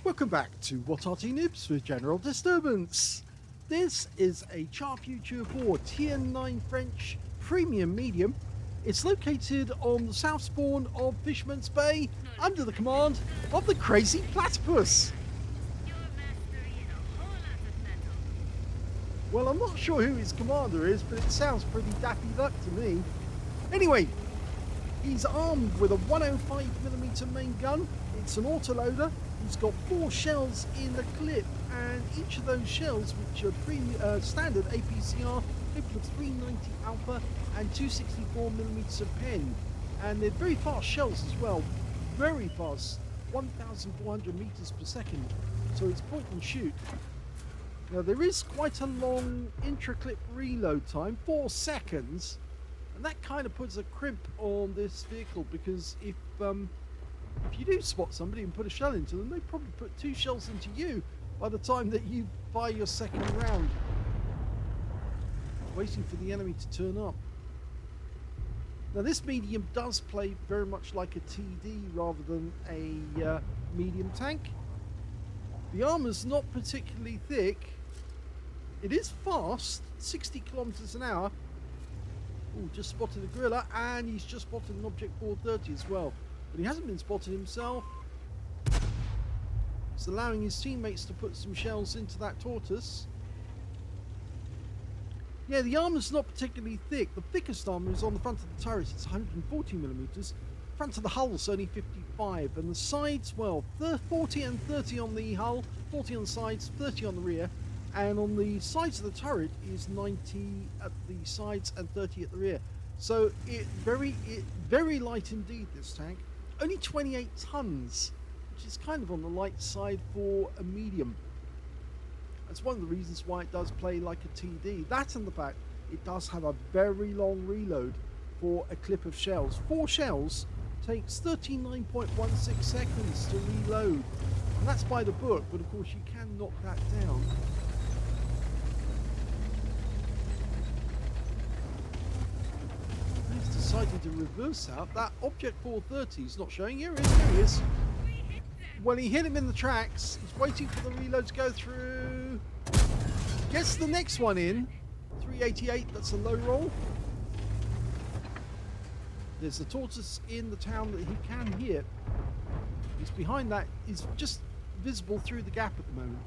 Welcome back to What Arty Noobs with General Disturbance. This is a Char Futur board, Tier 9 French Premium Medium. It's located on the south spawn of Fisherman's Bay under the command of the TheCrazyPlatypus. Well, I'm not sure who his commander is, but it sounds pretty Daffy Duck to me. Anyway, he's armed with a 105mm main gun. It's an autoloader. He's got 4 shells in the clip, and each of those shells, which are standard APCR, capable of 390 alpha and 264mm of pen. And they're very fast shells as well, very fast, 1,400 meters per second. So it's point and shoot. Now there is quite a long intra-clip reload time, 4 seconds, and that kind of puts a crimp on this vehicle, because if you do spot somebody and put a shell into them, they probably put 2 shells into you by the time that you buy your second round. Waiting for the enemy to turn up. Now this medium does play very much like a TD rather than a medium tank. The armor's not particularly thick. It is fast, 60 kilometers an hour. Oh, just spotted a gorilla, and he's just spotted an Object 430 as well. But he hasn't been spotted himself. He's allowing his teammates to put some shells into that tortoise. Yeah, the armor's not particularly thick. The thickest armor is on the front of the turret. It's 140mm. Front of the hull's only 55, and the sides, well, 40 and 30 on the hull, 40 on the sides, 30 on the rear, and on the sides of the turret is 90 at the sides and 30 at the rear. So very light indeed, this tank. Only 28 tons, which is kind of on the light side for a medium. That's one of the reasons why it does play like a TD. That and the fact it does have a very long reload for a clip of shells. 4 shells takes 39.16 seconds to reload. And that's by the book, but of course you can knock that down. He's decided to reverse out. That Object 430 is not showing. Here he is. Well, he hit him in the tracks. He's waiting for the reload to go through. Gets the next one in. 388, that's a low roll. There's the tortoise in the town that he can hit. He's behind that. He's just visible through the gap at the moment.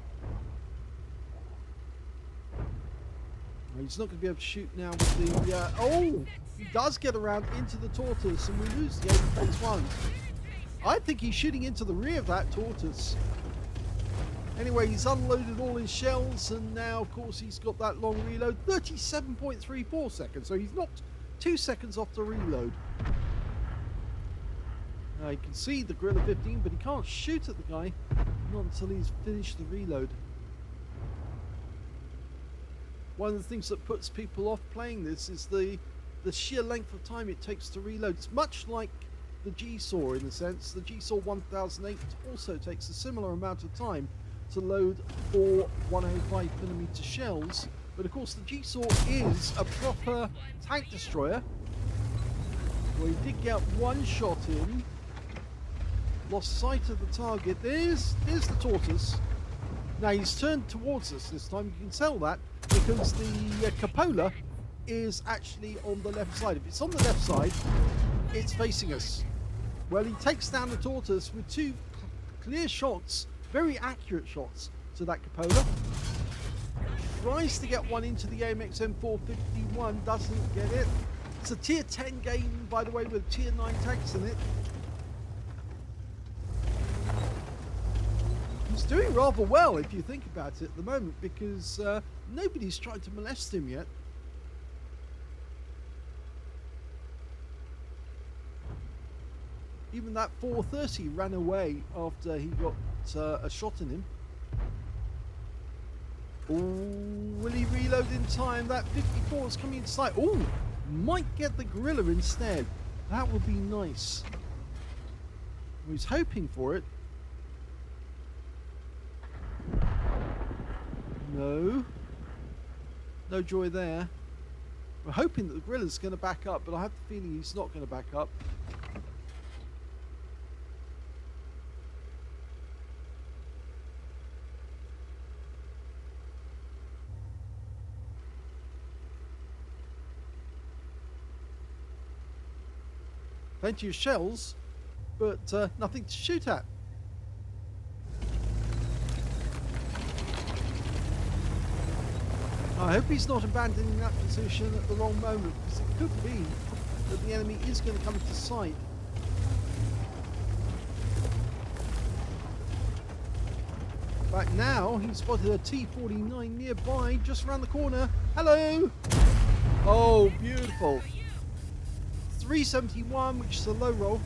He's not going to be able to shoot now with the... oh! He does get around into the tortoise, and we lose the 8-1. I think he's shooting into the rear of that tortoise. Anyway, he's unloaded all his shells, and now, of course, he's got that long reload. 37.34 seconds, so he's knocked 2 seconds off the reload. Now, you can see the Gorilla 15, but he can't shoot at the guy, not until he's finished the reload. One of the things that puts people off playing this is the sheer length of time it takes to reload. It's much like the G-Saw in a sense. The G-Saw 1008 also takes a similar amount of time to load 4 105mm shells, but of course the G-Saw is a proper tank destroyer. Well, he did get 1 shot in, lost sight of the target. There's the tortoise. Now he's turned towards us this time. You can tell that because the cupola is actually on the left side. If it's on the left side, it's facing us. Well, he takes down the tortoise with 2 clear shots, very accurate shots to that cupola. Tries to get one into the AMX M451, doesn't get it. It's a tier 10 game, by the way, with tier 9 tanks in it. He's doing rather well if you think about it at the moment, because nobody's tried to molest him yet. Even that 430 ran away after he got a shot in him. Oh, will he reload in time? That 54 is coming in sight. Oh, might get the gorilla instead. That would be nice. Well, he's hoping for it. No. No joy there. We're hoping that the gorilla's going to back up, but I have the feeling he's not going to back up. Plenty of shells, but nothing to shoot at. I hope he's not abandoning that position at the wrong moment, because it could be that the enemy is going to come into sight. Right now, he's spotted a T-49 nearby, just around the corner. Hello! Oh, beautiful. 371, which is a low roll.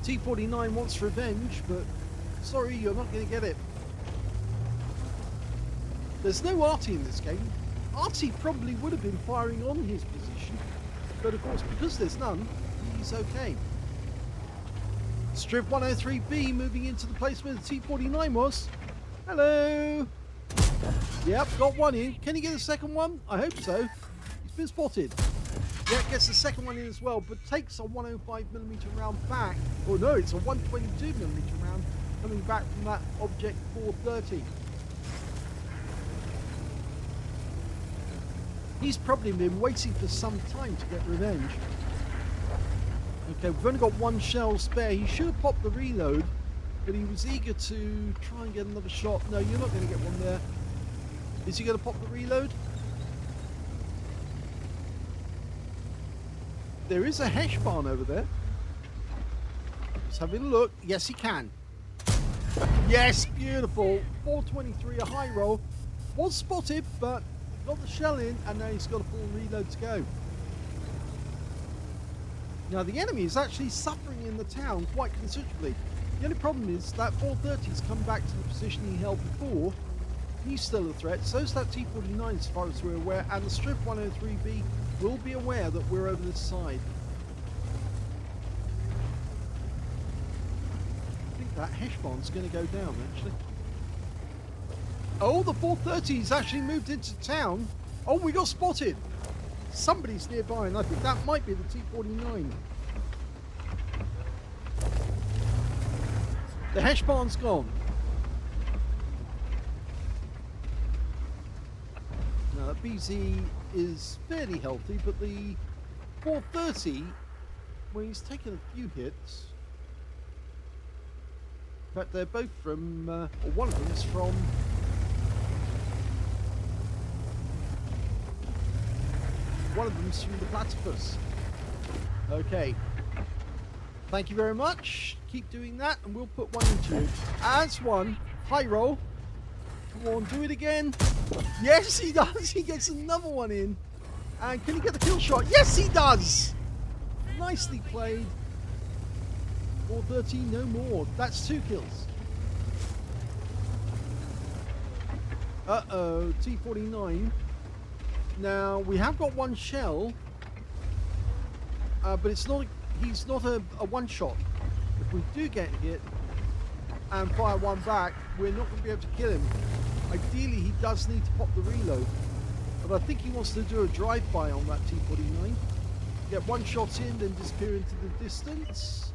T-49 wants revenge, but sorry, you're not going to get it. There's no Arty in this game. Arty probably would have been firing on his position, but of course, because there's none, he's okay. Strip 103B moving into the place where the T-49 was. Hello! Yep, got one in. Can he get a second one? I hope so. He's been spotted. Yeah, gets the second one in as well, but takes a 105mm round back. Oh no, it's a 122mm round coming back from that Object 430. He's probably been waiting for some time to get revenge. Okay, we've only got one shell spare. He should have popped the reload, but he was eager to try and get another shot. No, you're not going to get one there. Is he going to pop the reload? There is a hash barn over there. Let's have a look. Yes, he can. Yes, beautiful. 423, a high roll. Was spotted, but got the shell in, and now he's got a full reload to go. Now, the enemy is actually suffering in the town quite considerably. The only problem is that 430's come back to the position he held before. He's still a threat. So's that T-49 as far as we're aware, and the Strip 103B will be aware that we're over this side. I think that hash barn's going to go down, actually. Oh, the 430's actually moved into town. Oh, we got spotted. Somebody's nearby, and I think that might be the T-49. The hash barn's gone. Now, that BZ is fairly healthy, but the 430, well, he's taken a few hits. In fact, they're both from, or one of them is from the platypus. Okay. Thank you very much. Keep doing that, and we'll put one into you. As one. High roll. Come on, do it again. Yes, he does. He gets another one in. And can he get the kill shot? Yes, he does. Nicely played. 413, no more. That's 2 kills. Uh-oh, T-49. Now, we have got one shell, but it's not. He's not a one-shot. If we do get hit and fire one back, we're not going to be able to kill him. Ideally, he does need to pop the reload, but I think he wants to do a drive-by on that T-49. Get one shot in, then disappear into the distance.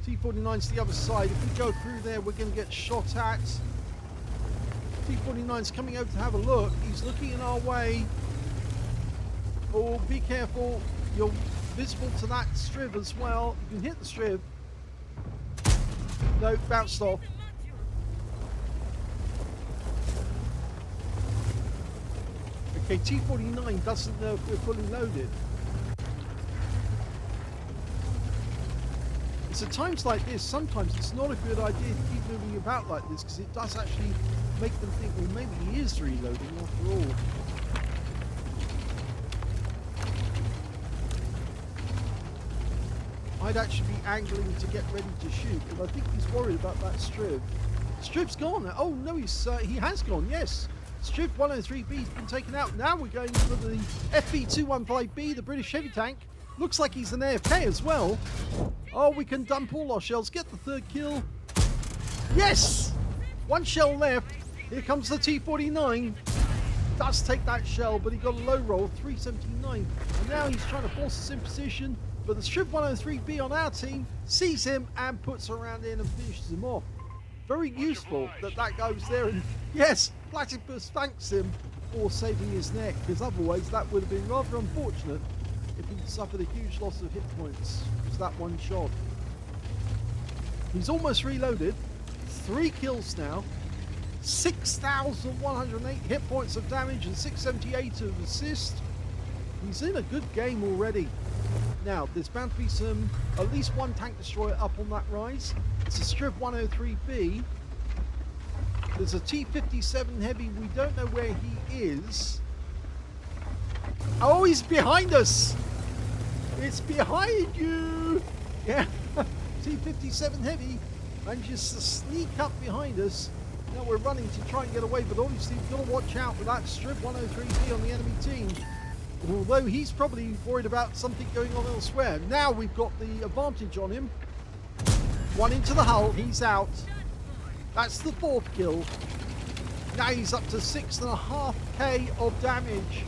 T-49's the other side. If we go through there, we're going to get shot at. T-49's coming over to have a look. He's looking in our way. Oh, be careful. You're visible to that strip as well. You can hit the strip. No, bounced off. Okay, T-49 doesn't know if we're fully loaded. It's at times like this, sometimes it's not a good idea to keep moving about like this, because it does actually make them think, well, maybe he is reloading after all. I'd actually be angling to get ready to shoot, but I think he's worried about that strip. Strip's gone. Oh no, he has gone, yes. Strip 103B's been taken out. Now we're going for the FV215B, the British heavy tank. Looks like he's an AFK as well. Oh, we can dump all our shells. Get the 3rd kill. Yes! 1 shell left. Here comes the T-49. Does take that shell, but he got a low roll, 379. And now he's trying to force us in position. But the Strip 103B on our team sees him and puts a round in and finishes him off. Very useful that guy was there. And yes, Platypus thanks him for saving his neck, because otherwise that would have been rather unfortunate if he suffered a huge loss of hit points. It was that one shot. He's almost reloaded. 3 kills now. 6,108 hit points of damage and 678 of assist. He's in a good game already. Now, there's bound to be at least one tank destroyer up on that rise. It's a Striv 103B. There's a T-57 Heavy. We don't know where he is. Oh, he's behind us. It's behind you. Yeah, T-57 Heavy manages to sneak up behind us. Now we're running to try and get away, but obviously we've got to watch out with that Striv 103B on the enemy team. Although he's probably worried about something going on elsewhere. Now we've got the advantage on him. One into the hull, he's out. That's the 4th kill. Now he's up to 6.5k of damage.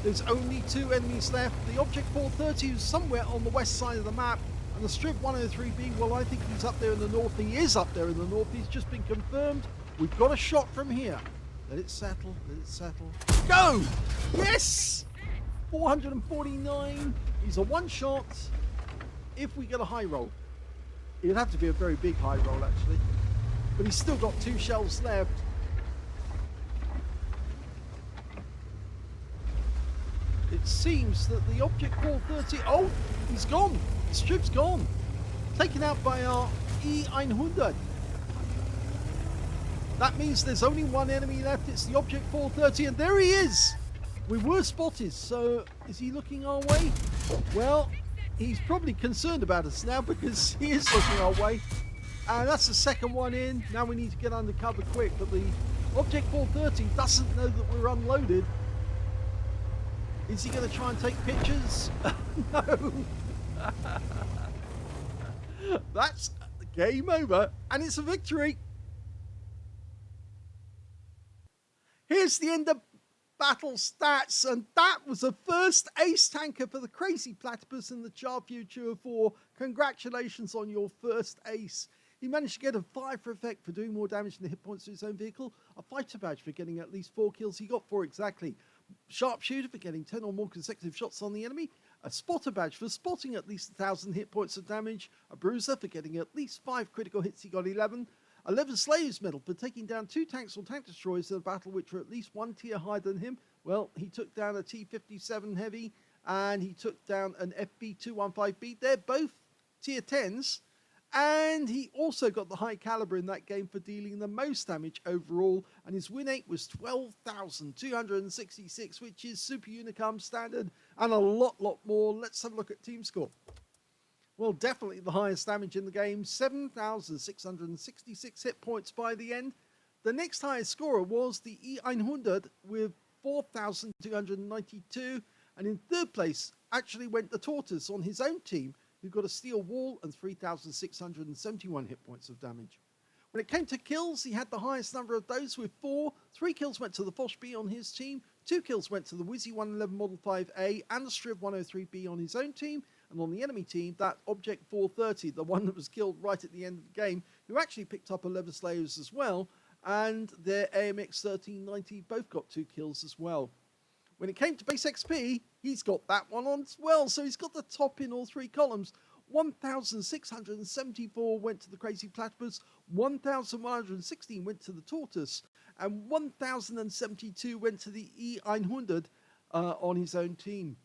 There's only 2 enemies left. The Object 430 is somewhere on the west side of the map. And the Striv 103B, well, I think he's up there in the north. He is up there in the north. He's just been confirmed. We've got a shot from here. Let it settle. Let it settle. Go! Yes! 449. He's a one shot. If we get a high roll. It'd have to be a very big high roll, actually. But he's still got 2 shells left. It seems that the Object 430... Oh, he's gone. The Striv's gone. Taken out by our E100. That means there's only one enemy left. It's the Object 430, and there he is. We were spotted, so is he looking our way? Well, he's probably concerned about us now because he is looking our way. And that's the second one in. Now we need to get under cover quick, but the Object 430 doesn't know that we're unloaded. Is he going to try and take pictures? No. That's game over, and it's a victory. Here's the end of battle stats, and that was the first ace tanker for the TheCrazyPlatypus in the Char Futur 4. Congratulations on your first ace. He managed to get a 5 for effect for doing more damage than the hit points to his own vehicle, a fighter badge for getting at least 4 kills. He got 4 exactly. Sharpshooter for getting 10 or more consecutive shots on the enemy, a spotter badge for spotting at least 1,000 hit points of damage, a bruiser for getting at least 5 critical hits, he got 11, a Leather Slaves medal for taking down 2 tanks or tank destroyers in a battle which were at least 1 tier higher than him. Well, he took down a T-57 Heavy and he took down an FB215B. They're both tier 10s. And he also got the high caliber in that game for dealing the most damage overall. And his win rate was 12,266, which is Super Unicum standard and a lot more. Let's have a look at team score. Well, definitely the highest damage in the game, 7,666 hit points by the end. The next highest scorer was the E100 with 4,292. And in third place actually went the Tortoise on his own team, who got a steel wall and 3,671 hit points of damage. When it came to kills, he had the highest number of those with 4. 3 kills went to the Foch-B on his team, 2 kills went to the Wizzy 111 Model 5A and the Striv 103B on his own team, and on the enemy team, that Object 430, the one that was killed right at the end of the game, who actually picked up a Leather Slaves as well, and their AMX 1390 both got 2 kills as well. When it came to base XP, he's got that one on as well. So he's got the top in all 3 columns. 1,674 went to the TheCrazyPlatypus, 1,116 went to the Tortoise, and 1,072 went to the E100 on his own team.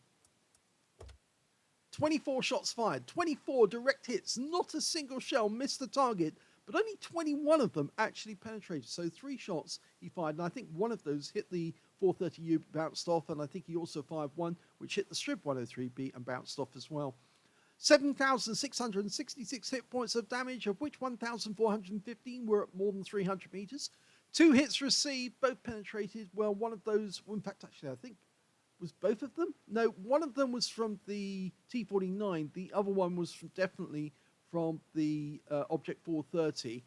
24 shots fired, 24 direct hits, not a single shell missed the target, but only 21 of them actually penetrated. So 3 shots he fired, and I think one of those hit the 430U, bounced off, and I think he also fired one which hit the Striv 103B and bounced off as well. 7,666 hit points of damage, of which 1,415 were at more than 300 meters. 2 hits received, both penetrated. Well, one of those, in fact, actually, I think, was both of them? No, one of them was from the T-49. The other one was definitely from the Object 430.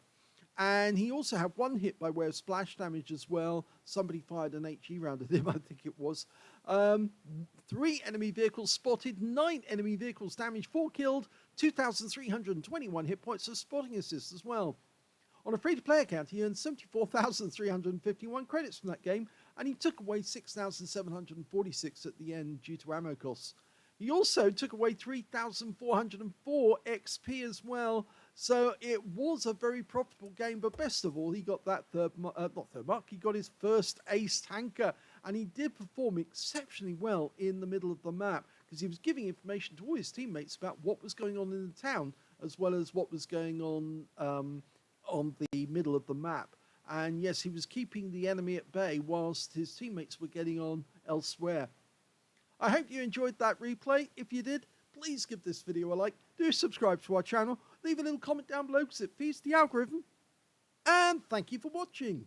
And he also had 1 hit by way of splash damage as well. Somebody fired an HE round at him, I think it was. 3 enemy vehicles spotted, 9 enemy vehicles damaged, 4 killed, 2,321 hit points of spotting assist as well. On a free-to-play account, he earned 74,351 credits from that game, and he took away 6,746 at the end due to ammo costs. He also took away 3,404 XP as well. So it was a very profitable game, but best of all, he got that not third mark, he got his first ace tanker, and he did perform exceptionally well in the middle of the map because he was giving information to all his teammates about what was going on in the town as well as what was going on the middle of the map. And yes, he was keeping the enemy at bay whilst his teammates were getting on elsewhere. I hope you enjoyed that replay. If you did, please give this video a like, do subscribe to our channel, leave a little comment down below because it feeds the algorithm, and thank you for watching.